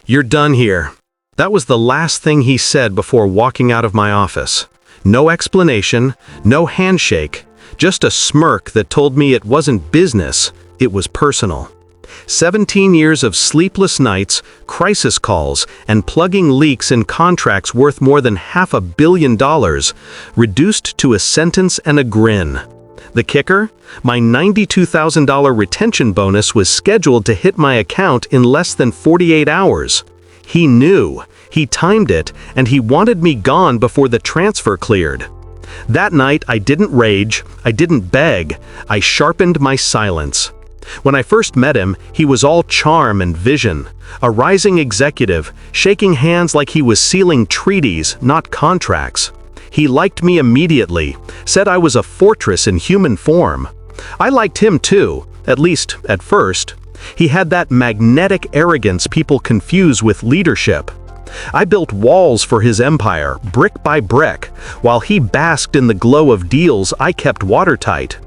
"You're done here." That was the last thing he said before walking out of my office. No explanation, no handshake, just a smirk that told me it wasn't business, it was personal. 17 years of sleepless nights, crisis calls, and plugging leaks in contracts worth more than $500 million, reduced to a sentence and a grin. The kicker? My $92,000 retention bonus was scheduled to hit my account in less than 48 hours. He knew, he timed it, and he wanted me gone before the transfer cleared. That night, I didn't rage, I didn't beg, I sharpened my silence. When I first met him, he was all charm and vision, a rising executive, shaking hands like he was sealing treaties, not contracts. He liked me immediately, said I was a fortress in human form. I liked him too, at least at first. He had that magnetic arrogance people confuse with leadership. I built walls for his empire, brick by brick, while he basked in the glow of deals I kept watertight.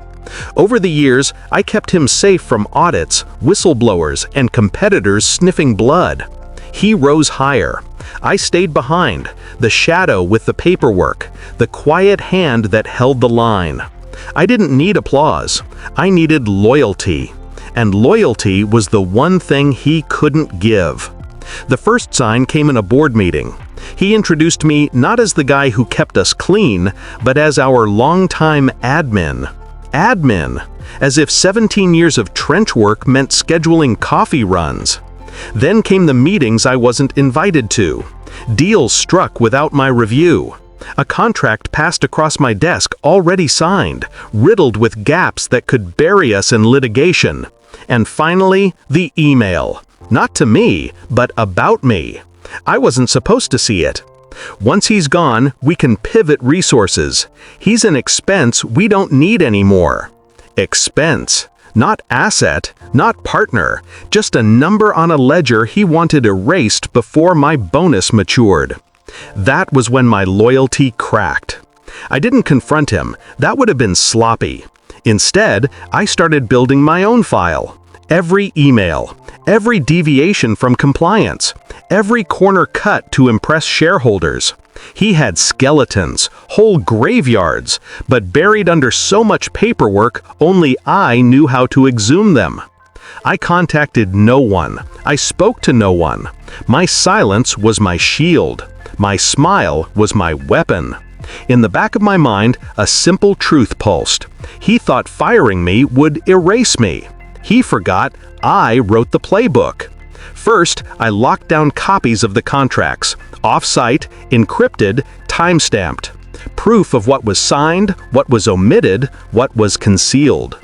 Over the years, I kept him safe from audits, whistleblowers, and competitors sniffing blood. He rose higher. I stayed behind, the shadow with the paperwork, the quiet hand that held the line. I didn't need applause. I needed loyalty. And loyalty was the one thing he couldn't give. The first sign came in a board meeting. He introduced me not as the guy who kept us clean, but as our longtime admin. Admin, as if 17 years of trench work meant scheduling coffee runs. Then came the meetings I wasn't invited to. Deals struck without my review. A contract passed across my desk already signed, riddled with gaps that could bury us in litigation. And finally, the email. Not to me, but about me. I wasn't supposed to see it. Once he's gone, we can pivot resources. He's an expense we don't need anymore. Expense. Not asset, not partner, just a number on a ledger he wanted erased before my bonus matured. That was when my loyalty cracked. I didn't confront him, that would have been sloppy. Instead, I started building my own file. Every email, every deviation from compliance, every corner cut to impress shareholders. He had skeletons, whole graveyards, but buried under so much paperwork, only I knew how to exhume them. I contacted no one. I spoke to no one. My silence was my shield. My smile was my weapon. In the back of my mind, a simple truth pulsed. He thought firing me would erase me. He forgot I wrote the playbook. First, I locked down copies of the contracts, off-site, encrypted, time-stamped. Proof of what was signed, what was omitted, what was concealed.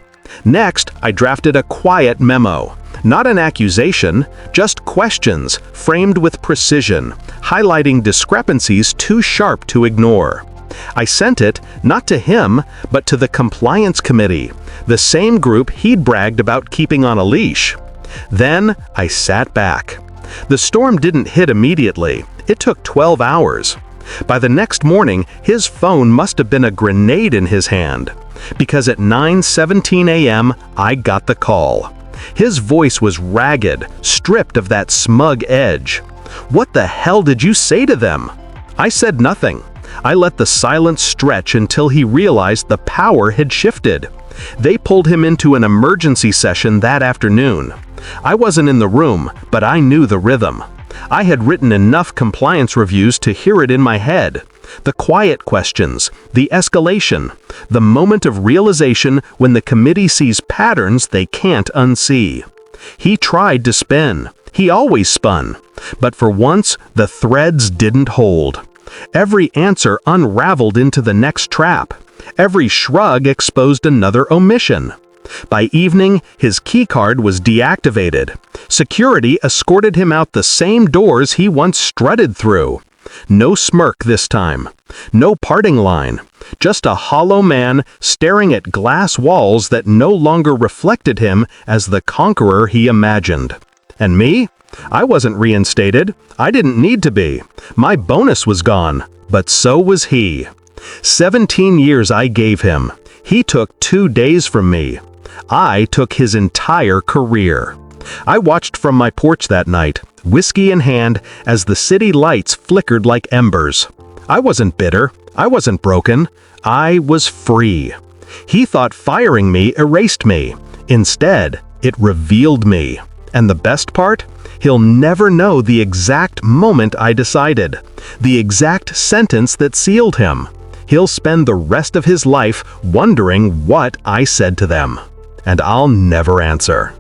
Next, I drafted a quiet memo. Not an accusation, just questions, framed with precision, highlighting discrepancies too sharp to ignore. I sent it, not to him, but to the compliance committee, the same group he'd bragged about keeping on a leash. Then, I sat back. The storm didn't hit immediately. It took 12 hours. By the next morning, his phone must have been a grenade in his hand. Because at 9:17 a.m., I got the call. His voice was ragged, stripped of that smug edge. "What the hell did you say to them?" I said nothing. I let the silence stretch until he realized the power had shifted. They pulled him into an emergency session that afternoon. I wasn't in the room, but I knew the rhythm. I had written enough compliance reviews to hear it in my head. The quiet questions, the escalation, the moment of realization when the committee sees patterns they can't unsee. He tried to spin. He always spun. But for once, the threads didn't hold. Every answer unraveled into the next trap. Every shrug exposed another omission. By evening, his keycard was deactivated. Security escorted him out the same doors he once strutted through. No smirk this time. No parting line. Just a hollow man staring at glass walls that no longer reflected him as the conqueror he imagined. And me? I wasn't reinstated. I didn't need to be. My bonus was gone, but so was he. 17 years I gave him. He took 2 days from me. I took his entire career. I watched from my porch that night, whiskey in hand, as the city lights flickered like embers. I wasn't bitter. I wasn't broken. I was free. He thought firing me erased me. Instead, it revealed me. And the best part? He'll never know the exact moment I decided, the exact sentence that sealed him. He'll spend the rest of his life wondering what I said to them. And I'll never answer.